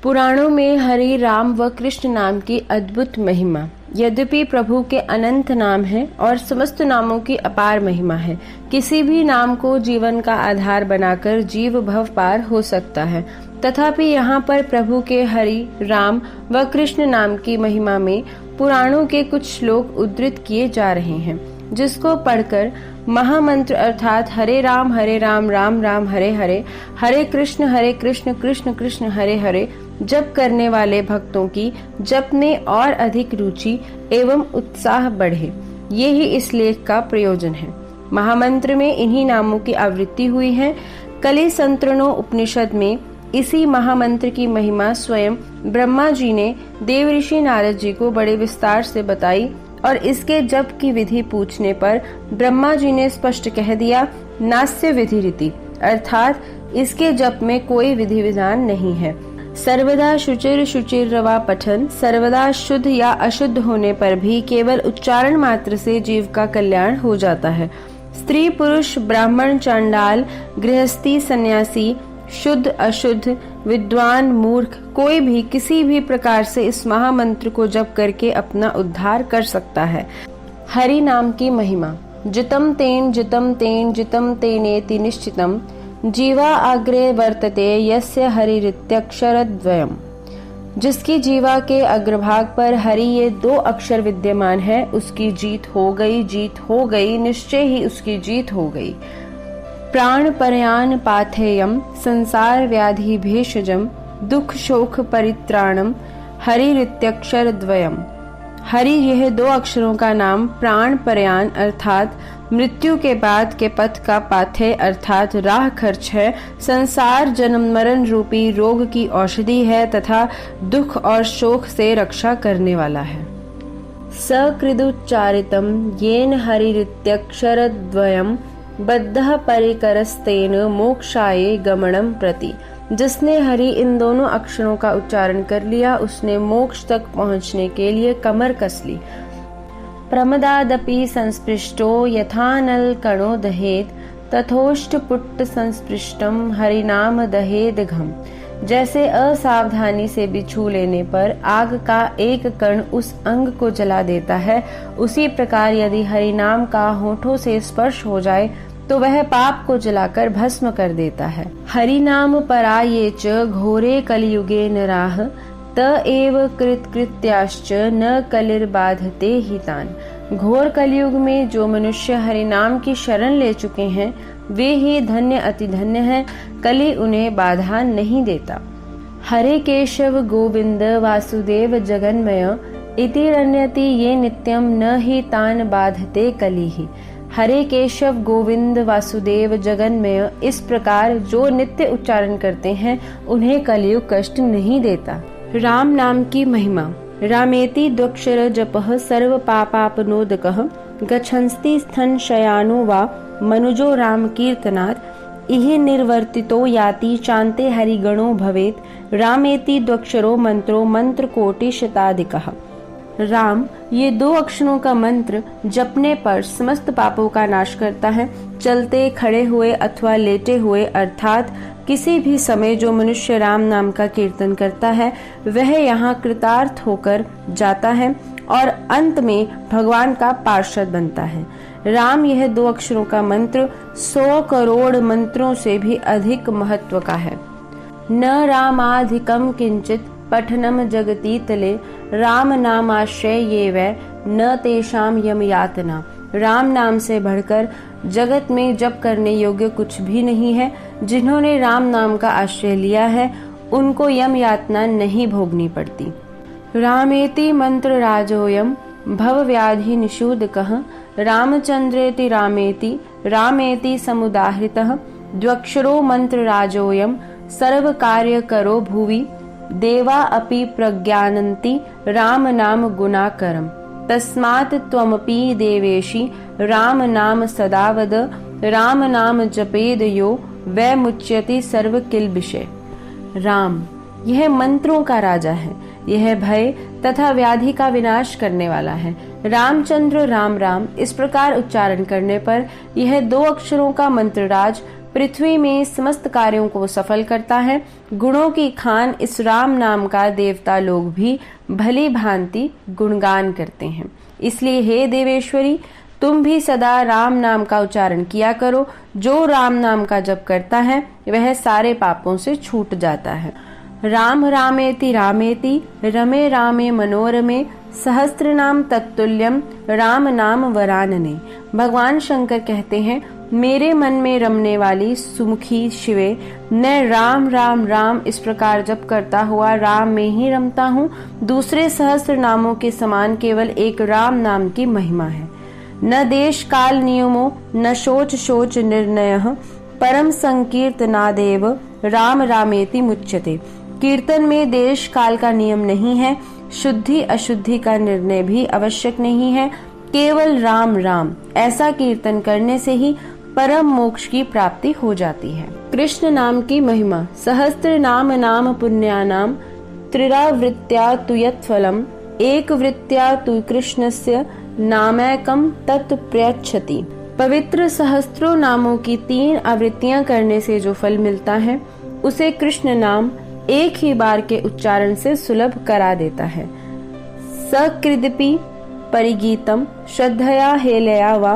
पुराणों में हरि, राम व कृष्ण नाम की अद्भुत महिमा। यद्यपि प्रभु के अनंत नाम हैं और समस्त नामों की अपार महिमा है। किसी भी नाम को जीवन का आधार बनाकर जीव भव पार हो सकता है। तथापि यहाँ पर प्रभु के हरि, राम व कृष्ण नाम की महिमा में पुराणों के कुछ श्लोक उद्धृत किए जा रहे हैं, जिसको पढ़कर महामंत्र अर्थात हरे राम राम राम हरे हरे, हरे कृष्ण कृष्ण कृष्ण हरे हरे जप करने वाले भक्तों की जप में और अधिक रुचि एवं उत्साह बढ़े। ये ही इस लेख का प्रयोजन है। महामंत्र में इन्हीं नामों की आवृत्ति हुई है। कलि संतरणों उपनिषद में इसी महामंत्र की महिमा स्वयं ब्रह्मा जी ने देव ऋषि नारद जी को बड़े विस्तार से बताई और इसके जप की विधि पूछने पर ब्रह्मा जी ने स्पष्ट कह दिया, नास्य विधि रीति, अर्थात इसके जप में कोई विधि विधान नहीं है। सर्वदा शुचिर रवा पठन, सर्वदा शुद्ध या अशुद्ध होने पर भी केवल उच्चारण मात्र से जीव का कल्याण हो जाता है। स्त्री पुरुष, ब्राह्मण चांडाल, गृहस्थी सन्यासी, शुद्ध अशुद्ध, विद्वान मूर्ख, कोई भी किसी भी प्रकार से इस महामंत्र को जप करके अपना उद्धार कर सकता है। हरि नाम की महिमा। जितम तेन जितम तेनेति निश्चितम, जीवा अग्रे वर्तते यस्य हरिरित्यक्षरद्वयम्। जिसकी जीवा के अग्रभाग पर हरि ये दो अक्षर विद्यमान है, उसकी जीत हो गई, निश्चय ही उसकी जीत हो गई। प्राण परयान पाथेयम, संसार व्याधि भेषजम, दुख शोक परित्राणम, हरिरित्यक्षरद्वयम्। हरि यह दो अक्षरों का नाम प्राण परयान अर्थात मृत्यु के बाद के पथ का पाथेय अर्थात राह खर्च है, संसार जन्म मरण रूपी रोग की औषधि है तथा दुख और शोक से रक्षा करने वाला है। सकृदुच्चारितम येन हरिरित्यक्षरद्वयम् बद्धः परिकरस्तेन मोक्षाये गमनम प्रति। जिसने हरि इन दोनों अक्षरों का उच्चारण कर लिया, उसने मोक्ष तक पहुंचने के लिए कमर कस ली। प्रमदादपि संस्पृष्टो यथानल कणो दहेत, तथोष्टपुट्ट संस्पृष्टम हरिनाम दहेद घम। जैसे असावधानी से भी छू लेने पर आग का एक कण उस अंग को जला देता है, उसी प्रकार यदि हरिनाम का होठों से स्पर्श हो जाए तो वह पाप को जलाकर भस्म कर देता है। हरिनाम पराये च घोरे कलियुगे नराः, त एव कृत्याश्च न कलिर्बाधते हितान। घोर कलयुग में जो मनुष्य हरिनाम की शरण ले चुके हैं, वे ही धन्य अति धन्य हैं, कलि उन्हें बाधा नहीं देता। हरे केशव गोविंद वासुदेव जगन्मय, इति रण्यति ये नित्यम न ही तान बाधते कलिहि। हरे केशव गोविंद वासुदेव जगन्मय, इस प्रकार जो नित्य उच्चारण करते हैं उन्हें कलयुग कष्ट नहीं देता। राम नाम की महिमा। रामेति द्वक्षर जपः सर्व पापापनोदकः, गच्छन्ति स्थन शयानो वा मनुजो राम कीर्तनात्, इहि निर्वर्तितो याति चान्ते हरिगणो भवेत्। रामेति द्वक्षरो मंत्रो मंत्र कोटि शताधिकः। राम ये दो अक्षरों का मंत्र जपने पर समस्त पापों का नाश करता है। चलते खड़े हुए अथवा लेटे हुए अर्थात किसी भी समय जो मनुष्य राम नाम का कीर्तन करता है, वह यहाँ कृतार्थ होकर जाता है और अंत में भगवान का पार्षद बनता है। राम यह दो अक्षरों का मंत्र 100 करोड़ मंत्रों से भी अधिक महत्व का है। न रामाधिकम किंचित पठनम जगती तले, राम नामाश्रय ये वै न तेषाम यम यातना। राम नाम से बढ़कर जगत में जप करने योग्य कुछ भी नहीं है। जिन्होंने राम नाम का आश्रय लिया है, उनको यम यातना नहीं भोगनी पड़ती। रामेति मंत्र राजोयम भव व्याधि निषूदकः, रामचंद्रेति रामेति रामेति समुदाहृतः। द्वक्षरो मंत्र राजोयम सर्व कार्य करो भुवि, देवा अपि प्रज्ञानन्ति राम नाम गुणाकरम। तस्मात् त्वमपि देवेशी राम नाम सदा वद, राम नाम जपेद यो वै मुच्यति सर्व किल्बिषे। राम यह मंत्रों का राजा है, यह भय तथा व्याधि का विनाश करने वाला है। रामचंद्र राम राम इस प्रकार उच्चारण करने पर यह दो अक्षरों का मंत्रराज पृथ्वी में समस्त कार्यों को सफल करता है। गुणों की खान इस राम नाम का देवता लोग भी भली भांति गुणगान करते हैं। इसलिए हे देवेश्वरी, तुम भी सदा राम नाम का उच्चारण किया करो। जो राम नाम का जप करता है वह सारे पापों से छूट जाता है। राम रामेति रामेति रमे रामे मनोरमे सहस्त्र नाम तत्तुल्यम राम नाम वरानने। भगवान शंकर कहते हैं, मेरे मन में रमने वाली सुमुखी शिवे, मैं राम राम राम इस प्रकार जप करता हुआ राम में ही रमता हूँ। दूसरे सहस्त्र नामों के समान केवल एक राम नाम की महिमा है। न देश काल नियमो न शोच शोच निर्णयः परम संकीर्तनादेव राम रामेति मुच्यते। कीर्तन में देश काल का नियम नहीं है, शुद्धि अशुद्धि का निर्णय भी आवश्यक नहीं है, केवल राम राम ऐसा कीर्तन करने से ही परम मोक्ष की प्राप्ति हो जाती है। कृष्ण नाम की महिमा। सहस्त्र नाम नाम पुण्यानाम त्रिरावृत्या तु यत्फलम एक वृत्त्या तु कृष्णस्य नामैकम तत् प्रयच्छति। पवित्र सहस्त्रों नामों की 3 आवृत्तियां करने से जो फल मिलता है उसे कृष्ण नाम एक ही बार के उच्चारण से सुलभ करा देता है। सकृदपि परिगीतम श्रद्धया हेलया वा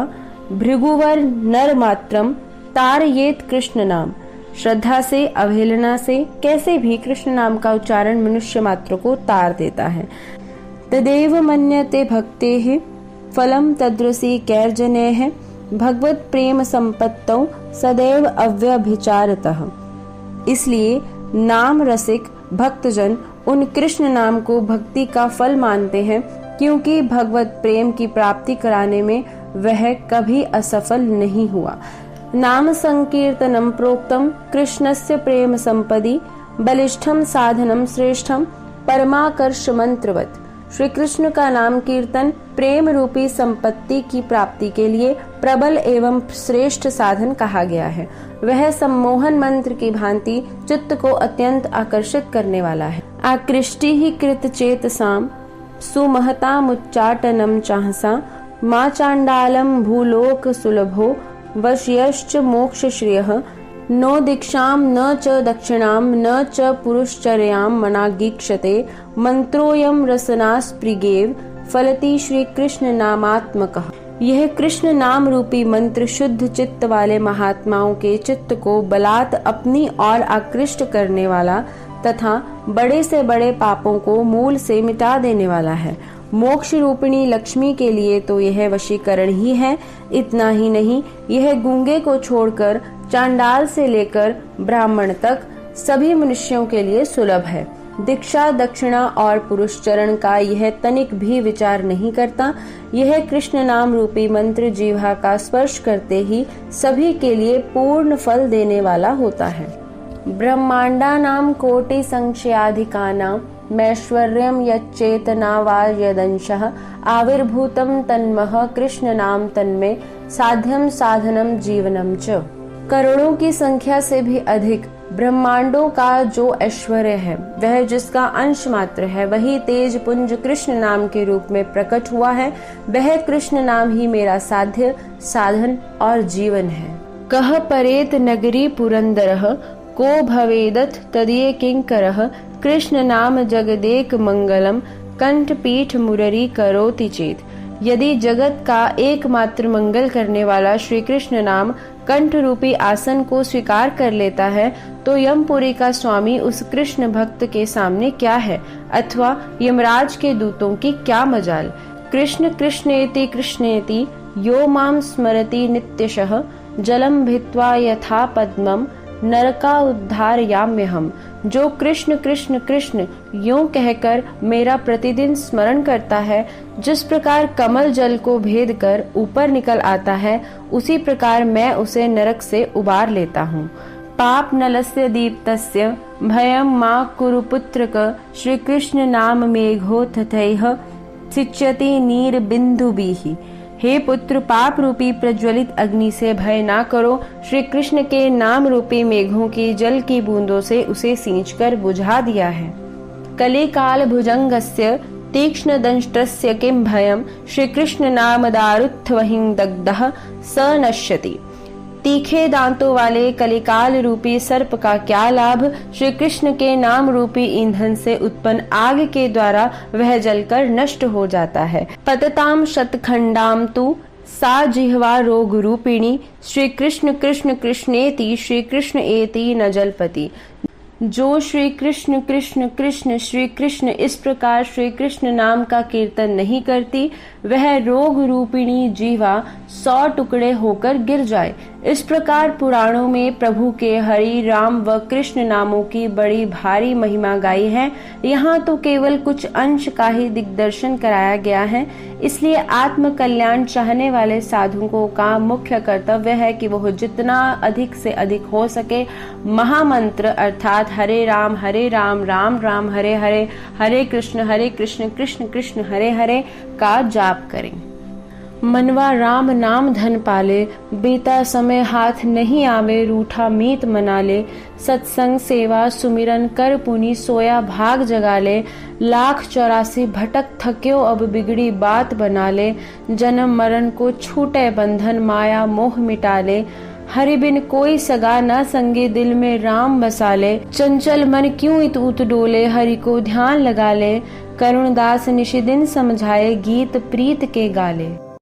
भृगुवर नर मात्रम तारयेत कृष्ण नाम। श्रद्धा से अवहेलना से कैसे भी कृष्ण नाम का उच्चारण मनुष्य मात्र को तार देता है। तदेव मन्यते भक्तेः फलम तद्रसी कैर्जनेः भगवत प्रेम संपत्तौ सदैव अव्यभिचारतः। इसलिए नाम रसिक भक्तजन उन कृष्ण नाम को भक्ति का फल मानते हैं, क्योंकि भगवत प्रेम की प्राप्ति कराने में वह कभी असफल नहीं हुआ। नाम संकीर्तनम प्रोक्तम कृष्णस्य प्रेम संपदि बलिष्ठम साधनम श्रेष्ठम परमाकर्ष मंत्रवत। श्री कृष्ण का नाम कीर्तन प्रेम रूपी संपत्ति की प्राप्ति के लिए प्रबल एवं श्रेष्ठ साधन कहा गया है। वह सम्मोहन मंत्र की भांति चित्त को अत्यंत आकर्षित करने वाला है। आकृष्टि ही कृत चेतसाम सुमहतामुच्चाटनम चाहसा मां चांडालम भूलोक सुलभो वश्यश्च मोक्ष श्रेयः नो दीक्षाम न च दक्षिणाम न च पुरुषचर्याम मनागीक्षते मंत्रोयम रसनास्पृगेव फलति श्री कृष्ण नामात्मकः। यह कृष्ण नाम रूपी मंत्र शुद्ध चित्त वाले महात्माओं के चित्त को बलात् अपनी ओर आकृष्ट करने वाला तथा बड़े से बड़े पापों को मूल से मिटा देने वाला है। मोक्ष रूपिणी लक्ष्मी के लिए तो यह वशीकरण ही है। इतना ही नहीं, यह गूंगे को छोड़कर चांडाल से लेकर ब्राह्मण तक सभी मनुष्यों के लिए सुलभ है। दीक्षा दक्षिणा और पुरुषचरण का यह तनिक भी विचार नहीं करता। यह कृष्ण नाम रूपी मंत्र जीवा का स्पर्श करते ही सभी के लिए पूर्ण फल देने वाला होता है। ब्रह्मांडा नाम कोटि संख्याधिकानां मैश्वर्यम यच्चेतना वा यदंशः आविर्भूतम तन्मः कृष्ण नाम तन्मे साध्यम साधनम जीवनम च। करोड़ों की संख्या से भी अधिक ब्रह्मांडों का जो ऐश्वर्य है, वह जिसका अंश मात्र है, वही तेज पुंज कृष्ण नाम के रूप में प्रकट हुआ है। वह कृष्ण नाम ही मेरा साध्य साधन और जीवन है। कह परेत नगरी पुरंदरः को भवेदथ तदीय किंकरः कृष्ण नाम जगदेक मंगलम कंठ पीठ मुररी करोति चेत। यदि जगत का एकमात्र मंगल करने वाला श्री कृष्ण नाम कंठ रूपी आसन को स्वीकार कर लेता है, तो यमपुरी का स्वामी उस कृष्ण भक्त के सामने क्या है, अथवा यमराज के दूतों की क्या मजाल। कृष्ण कृष्णेति कृष्णेति यो माम स्मरति नित्यशः जलम भित्वा यथा पद्मम नरका उद्धार याम्य हम। जो कृष्ण कृष्ण कृष्ण यूं कहकर मेरा प्रतिदिन स्मरण करता है, जिस प्रकार कमल जल को भेद कर ऊपर निकल आता है, उसी प्रकार मैं उसे नरक से उबार लेता हूँ। पाप नलस्य दीप्तस्य भयं मा कुरु पुत्रक श्री कृष्ण नाम मेघो तथैह सिच्यति नीर बिंदुभिः। हे पुत्र, पाप रूपी प्रज्वलित अग्नि से भय ना करो। श्री कृष्ण के नाम रूपी मेघों की जल की बूंदों से उसे सींचकर बुझा दिया है। कलिकाल भुजंगस्य तीक्ष्ण दंष्ट्रस्य किं भयं श्री कृष्ण नाम दारुत्थवहिं दग्धः स नश्यति। तीखे दांतों वाले कलिकाल रूपी सर्प का क्या लाभ। श्री कृष्ण के नाम रूपी ईंधन से उत्पन्न आग के द्वारा वह जलकर नष्ट हो जाता है। पतताम शतखंडाम तु सा जिह्वा रोग रूपिणी, श्री कृष्ण कृष्ण कृष्णेति श्री कृष्ण एति न जलपति। जो श्री कृष्ण कृष्ण कृष्ण श्री कृष्ण इस प्रकार श्री कृष्ण नाम का कीर्तन नहीं करती, वह रोग रूपिणी जीवा 100 टुकड़े होकर गिर जाए। इस प्रकार पुराणों में प्रभु के हरि राम व कृष्ण नामों की बड़ी भारी महिमा गाई है। यहाँ तो केवल कुछ अंश का ही दिग्दर्शन कराया गया है। इसलिए आत्म कल्याण चाहने वाले साधुओं का मुख्य कर्तव्य है कि वह जितना अधिक से अधिक हो सके महामंत्र अर्थात हरे राम राम राम हरे हरे, हरे कृष्ण कृष्ण कृष्ण हरे हरे का जाप करें। मनवा राम नाम धन पाले, बीता समय हाथ नहीं आवे, रूठा मीत मना ले। सत्संग सेवा सुमिरन कर पुनि, सोया भाग जगा ले। लाख 84 भटक थक्यो, अब बिगड़ी बात बना ले। जन्म मरण को छूटे बंधन, माया मोह मिटा ले। हरि बिन कोई सगा न संगे, दिल में राम बसा ले। चंचल मन क्यों इत उत डोले, हरि को ध्यान लगा ले। करुणदास निशिदिन समझाए, गीत प्रीत के गाले।